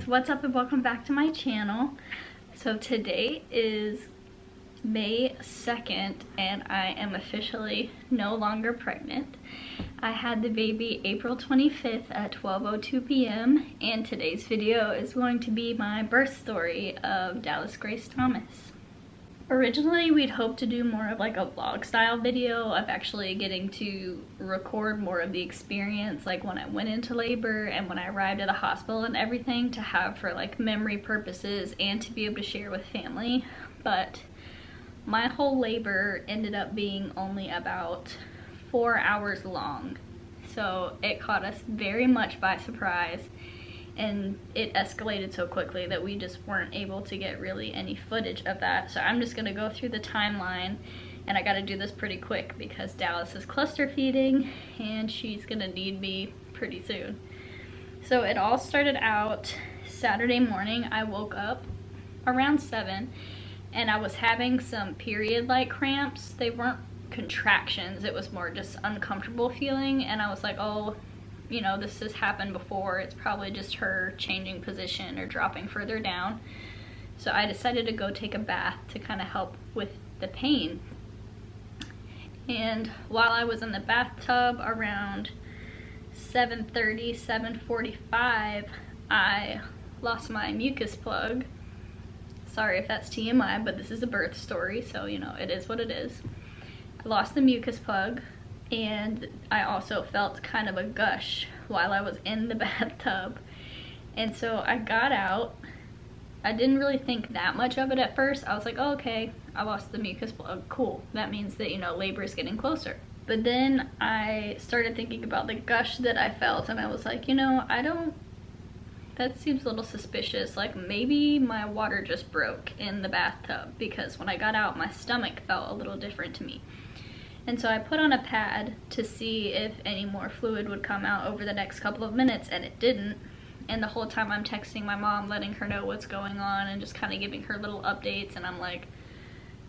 guys, what's up and welcome back to my channel. So today is May 2nd and I am officially no longer pregnant. I had the baby April 25th at 12:02 p.m. and today's video is going to be my birth story of Dallas Grace Thomas. Originally, we'd hoped to do more of like a vlog style video of actually getting to record more of the experience, like when I went into labor and when I arrived at the hospital and everything, to have for like memory purposes and to be able to share with family. But my whole labor ended up being only about 4 hours long. So it caught us very much by surprise. And it escalated so quickly that we just weren't able to get really any footage of that. So I'm just gonna go through the timeline, and I gotta do this pretty quick because Dallas is cluster feeding and she's gonna need me pretty soon. So it all started out Saturday morning. I woke up around 7 and I was having some period-like cramps. They weren't contractions, it was more just uncomfortable feeling, and I was like, oh, you know, this has happened before. It's probably just her changing position or dropping further down. So I decided to go take a bath to kind of help with the pain. And while I was in the bathtub around 7:30, 7:45, I lost my mucus plug. Sorry if that's TMI, but this is a birth story, so you know, it is what it is. I lost the mucus plug. And I also felt kind of a gush while I was in the bathtub. And so I got out. I didn't really think that much of it at first. I was like, oh, okay, I lost the mucus plug, cool. That means that, you know, labor is getting closer. But then I started thinking about the gush that I felt, and I was like, you know, that seems a little suspicious. Like maybe my water just broke in the bathtub, because when I got out, my stomach felt a little different to me. And so I put on a pad to see if any more fluid would come out over the next couple of minutes, and it didn't. And the whole time I'm texting my mom, letting her know what's going on and just kind of giving her little updates. And I'm like,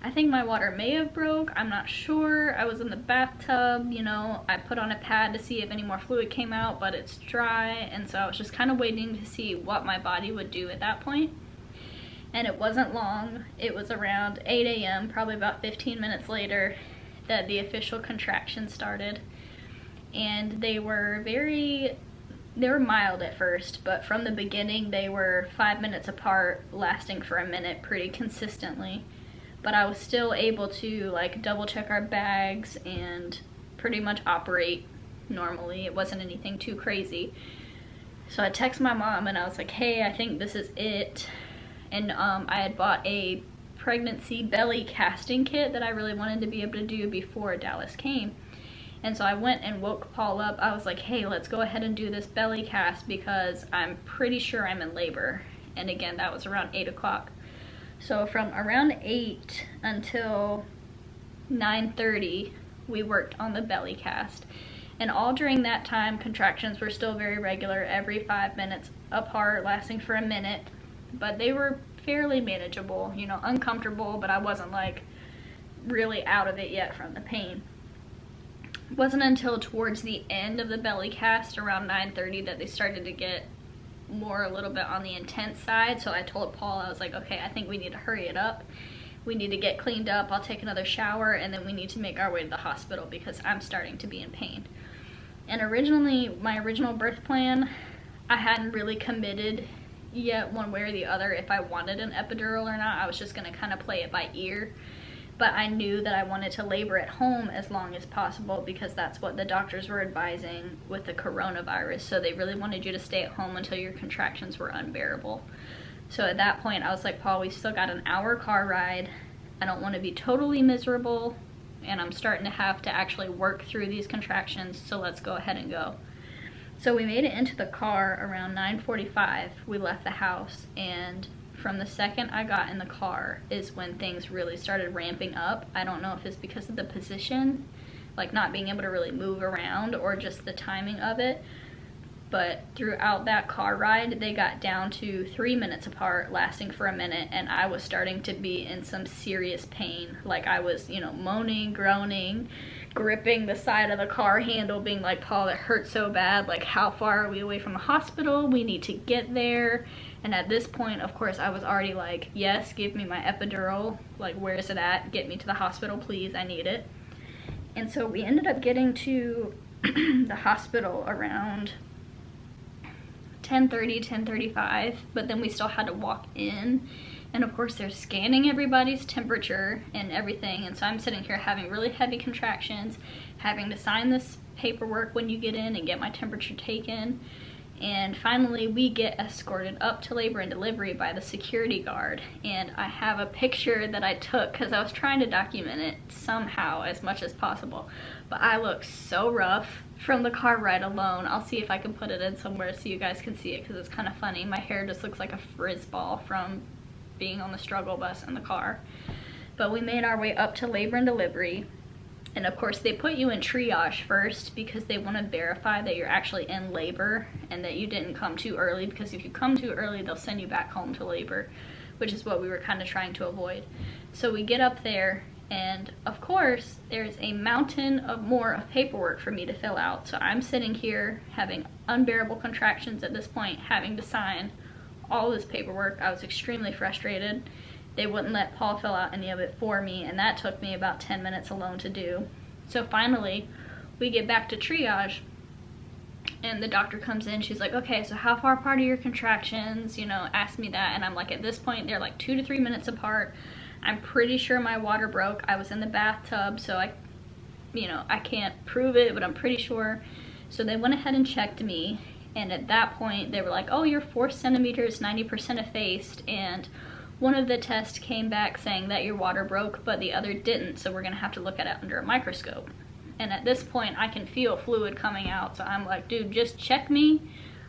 I think my water may have broke. I'm not sure. I was in the bathtub, you know. I put on a pad to see if any more fluid came out, but it's dry. And so I was just kind of waiting to see what my body would do at that point. And it wasn't long. It was around 8 a.m., probably about 15 minutes later, that the official contractions started. And they were mild at first, but from the beginning they were 5 minutes apart, lasting for a minute pretty consistently. But I was still able to like double check our bags and pretty much operate normally. It wasn't anything too crazy. So I texted my mom and I was like, hey, I think this is it. And I had bought a pregnancy belly casting kit that I really wanted to be able to do before Dallas came. And so I went and woke Paul up. I was like, hey, let's go ahead and do this belly cast because I'm pretty sure I'm in labor. And again, that was around 8 o'clock. So from around 8 until 9:30, we worked on the belly cast. And all during that time, contractions were still very regular, every 5 minutes apart, lasting for a minute. But they were fairly manageable, you know, uncomfortable, but I wasn't like really out of it yet from the pain. It wasn't until towards the end of the belly cast, around 9:30, that they started to get more a little bit on the intense side. So I told Paul, I was like, okay, I think we need to hurry it up. We need to get cleaned up. I'll take another shower, and then we need to make our way to the hospital because I'm starting to be in pain. And originally, my original birth plan, I hadn't really committed yet one way or the other if I wanted an epidural or not. I was just going to kind of play it by ear. But I knew that I wanted to labor at home as long as possible because that's what the doctors were advising with the coronavirus. So they really wanted you to stay at home until your contractions were unbearable. So at that point I was like, Paul, we still got an hour car ride. I don't want to be totally miserable, and I'm starting to have to actually work through these contractions, so let's go ahead and go. So we made it into the car around 9:45. We left the house, and from the second I got in the car is when things really started ramping up. I don't know if it's because of the position, like not being able to really move around, or just the timing of it. But throughout that car ride, they got down to 3 minutes apart, lasting for a minute, and I was starting to be in some serious pain. Like I was, you know, moaning, groaning, gripping the side of the car handle, being like, Paul, it hurts so bad, like how far are we away from the hospital? We need to get there. And at this point, of course, I was already like, yes, give me my epidural, like where is it at? Get me to the hospital, please, I need it. And so we ended up getting to the hospital around 10:30, 10:35, but then we still had to walk in, and of course they're scanning everybody's temperature and everything. And so I'm sitting here having really heavy contractions, having to sign this paperwork when you get in and get my temperature taken. And finally we get escorted up to labor and delivery by the security guard, and I have a picture that I took because I was trying to document it somehow as much as possible, but I look so rough from the car ride alone. I'll see if I can put it in somewhere so you guys can see it, because it's kind of funny. My hair just looks like a frizz ball from being on the struggle bus in the car. But we made our way up to labor and delivery, and of course they put you in triage first because they want to verify that you're actually in labor and that you didn't come too early, because if you come too early they'll send you back home to labor, which is what we were kind of trying to avoid. So we get up there, and of course there's a mountain of more of paperwork for me to fill out. So I'm sitting here having unbearable contractions at this point, having to sign all this paperwork. I was extremely frustrated. They wouldn't let Paul fill out any of it for me, and that took me about 10 minutes alone to do. So finally, we get back to triage, and the doctor comes in. She's like, okay, so how far apart are your contractions? You know, ask me that. And I'm like, at this point, they're like 2 to 3 minutes apart. I'm pretty sure my water broke. I was in the bathtub, so I can't prove it, but I'm pretty sure. So they went ahead and checked me, and at that point, they were like, oh, you're 4 centimeters, 90% effaced, and one of the tests came back saying that your water broke, but the other didn't, so we're gonna have to look at it under a microscope. And at this point, I can feel fluid coming out, so I'm like, dude, just check me,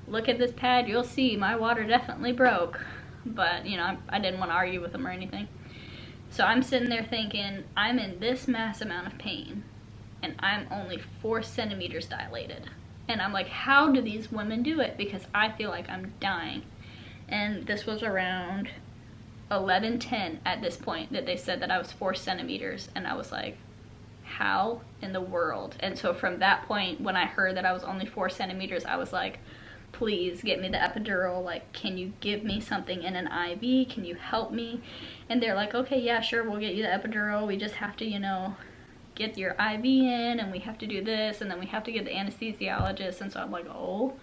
look at this pad, you'll see my water definitely broke. But, you know, I didn't want to argue with them or anything. So I'm sitting there thinking, I'm in this mass amount of pain, and I'm only 4 centimeters dilated. And I'm like, how do these women do it? Because I feel like I'm dying. And this was around 11:10 at this point that they said that I was 4 centimeters, and I was like, how in the world? And so from that point, when I heard that I was only 4 centimeters, I was like, please get me the epidural. Like, can you give me something in an IV? Can you help me? And they're like, okay, yeah, sure, we'll get you the epidural. We just have to, you know, get your IV in, and we have to do this, and then we have to get the anesthesiologist. And so I'm like, oh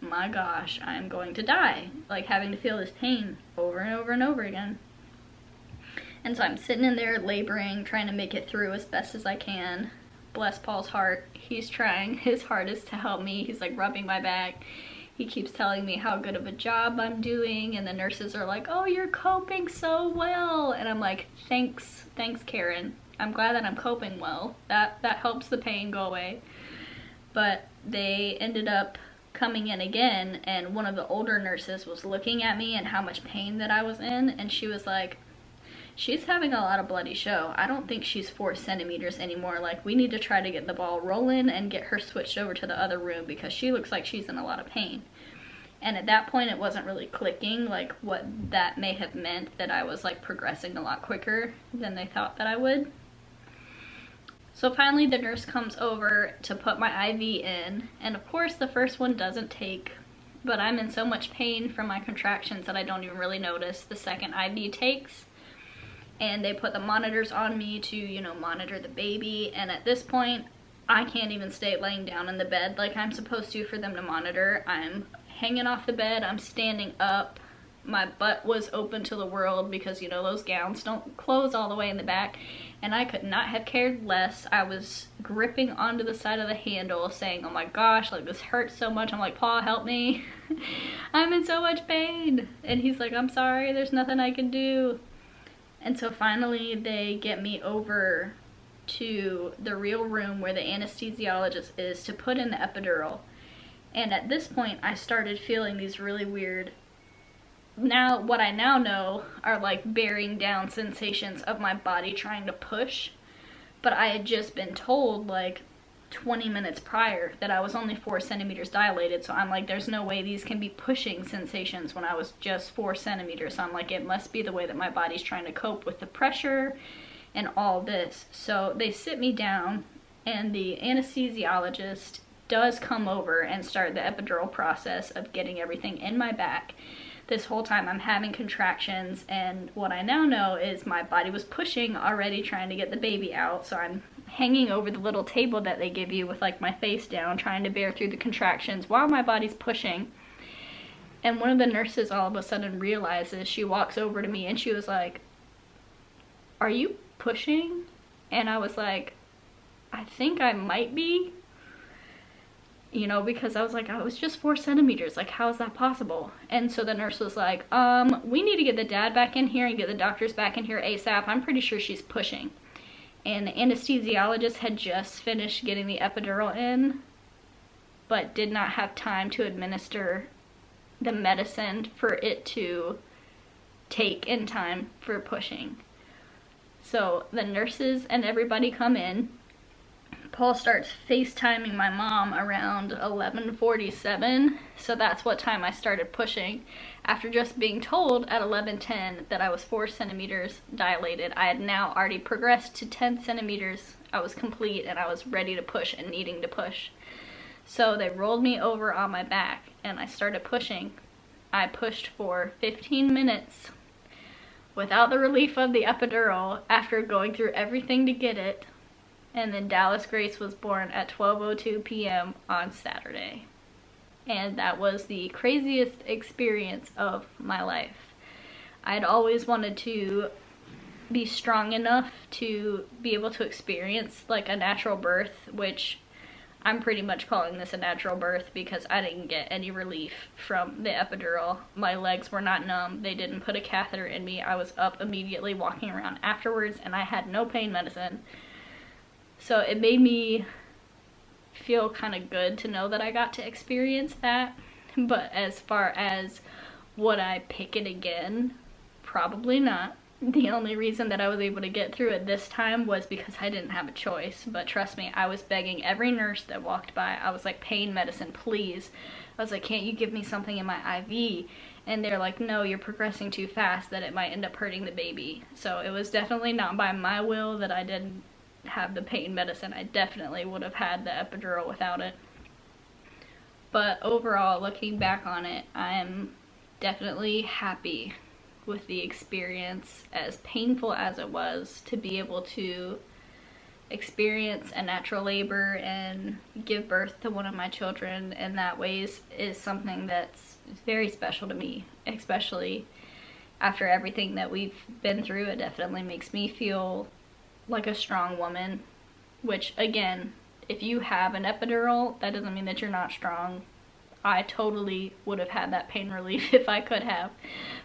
my gosh, I'm going to die, like having to feel this pain over and over and over again. And so I'm sitting in there laboring, trying to make it through as best as I can. Bless Paul's heart, he's trying his hardest to help me. He's like rubbing my back. He keeps telling me how good of a job I'm doing, and the nurses are like, oh, you're coping so well. And I'm like, thanks Karen, I'm glad that I'm coping well. That helps the pain go away. But they ended up coming in again, and one of the older nurses was looking at me and how much pain that I was in, and she was like, she's having a lot of bloody show. I don't think she's 4 centimeters anymore. Like, we need to try to get the ball rolling and get her switched over to the other room because she looks like she's in a lot of pain. And at that point, it wasn't really clicking, like, what that may have meant, that I was, like, progressing a lot quicker than they thought that I would. So finally, the nurse comes over to put my IV in, and of course, the first one doesn't take, but I'm in so much pain from my contractions that I don't even really notice. The second IV takes, and they put the monitors on me to, you know, monitor the baby, and at this point, I can't even stay laying down in the bed like I'm supposed to for them to monitor. I'm hanging off the bed, I'm standing up, my butt was open to the world because, you know, those gowns don't close all the way in the back, and I could not have cared less. I was gripping onto the side of the handle saying, oh my gosh, like this hurts so much. I'm like, Paul, help me. I'm in so much pain. And he's like, I'm sorry, there's nothing I can do. And so finally they get me over to the real room where the anesthesiologist is to put in the epidural. And at this point I started feeling these really weird, now what I now know are like bearing down sensations of my body trying to push. But I had just been told like 20 minutes prior that I was only 4 centimeters dilated, so I'm like, there's no way these can be pushing sensations when I was just 4 centimeters. So I'm like, it must be the way that my body's trying to cope with the pressure and all this. So they sit me down, and the anesthesiologist does come over and start the epidural process of getting everything in my back. This whole time I'm having contractions, and what I now know is my body was pushing already, trying to get the baby out, so I'm hanging over the little table that they give you with like my face down, trying to bear through the contractions while my body's pushing. And one of the nurses all of a sudden realizes, she walks over to me and she was like, "Are you pushing?" And I was like, "I think I might be." You know, because I was like, I was just 4 centimeters. Like, how is that possible? And so the nurse was like, we need to get the dad back in here and get the doctors back in here ASAP. I'm pretty sure she's pushing. And the anesthesiologist had just finished getting the epidural in, but did not have time to administer the medicine for it to take in time for pushing. So the nurses and everybody come in. Paul starts FaceTiming my mom around 11:47, so that's what time I started pushing. After just being told at 11:10 that I was 4 centimeters dilated, I had now already progressed to 10 centimeters. I was complete and I was ready to push and needing to push. So they rolled me over on my back and I started pushing. I pushed for 15 minutes without the relief of the epidural after going through everything to get it. And then Dallas Grace was born at 12:02 p.m. on Saturday. And that was the craziest experience of my life. I'd always wanted to be strong enough to be able to experience like a natural birth, which I'm pretty much calling this a natural birth because I didn't get any relief from the epidural. My legs were not numb. They didn't put a catheter in me. I was up immediately walking around afterwards and I had no pain medicine. So it made me feel kind of good to know that I got to experience that. But as far as would I pick it again, probably not. The only reason that I was able to get through it this time was because I didn't have a choice. But trust me, I was begging every nurse that walked by. I was like, pain medicine, please. I was like, can't you give me something in my IV? And they're like, no, you're progressing too fast, that it might end up hurting the baby. So it was definitely not by my will that I didn't have the pain medicine. I definitely would have had the epidural without it. But overall, looking back on it, I am definitely happy with the experience, as painful as it was, to be able to experience a natural labor and give birth to one of my children in that ways is something that's very special to me, especially after everything that we've been through. It definitely makes me feel like a strong woman, which again, if you have an epidural, that doesn't mean that you're not strong. I totally would have had that pain relief if I could have,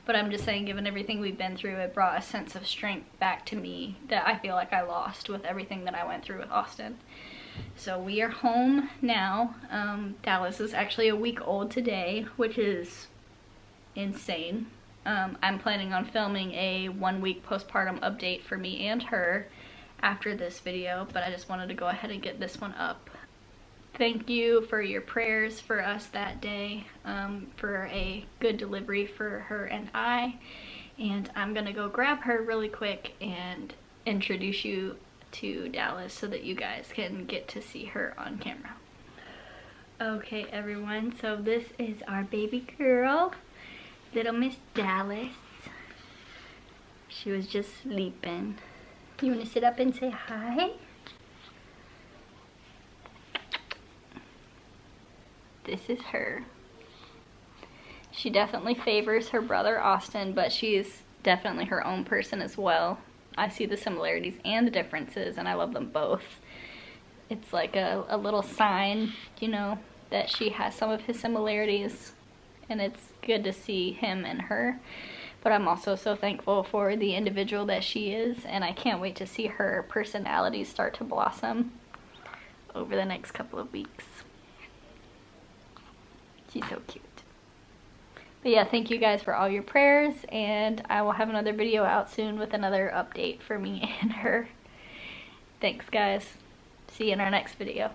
but I'm just saying, given everything we've been through, it brought a sense of strength back to me that I feel like I lost with everything that I went through with Austin. So we are home now. Dallas is actually a week old today, which is insane. I'm planning on filming a 1-week postpartum update for me and her after this video, but I just wanted to go ahead and get this one up. Thank you for your prayers for us that day, for a good delivery for her and I. And I'm gonna go grab her really quick and introduce you to Dallas so that you guys can get to see her on camera. Okay everyone, so this is our baby girl, little Miss Dallas. She was just sleeping. You want to sit up and say hi? This is her. She definitely favors her brother Austin, but she's definitely her own person as well. I see the similarities and the differences, and I love them both. It's like a little sign, you know, that she has some of his similarities, and it's good to see him and her. But I'm also so thankful for the individual that she is, and I can't wait to see her personality start to blossom over the next couple of weeks. She's so cute. But yeah, thank you guys for all your prayers, and I will have another video out soon with another update for me and her. Thanks guys. See you in our next video.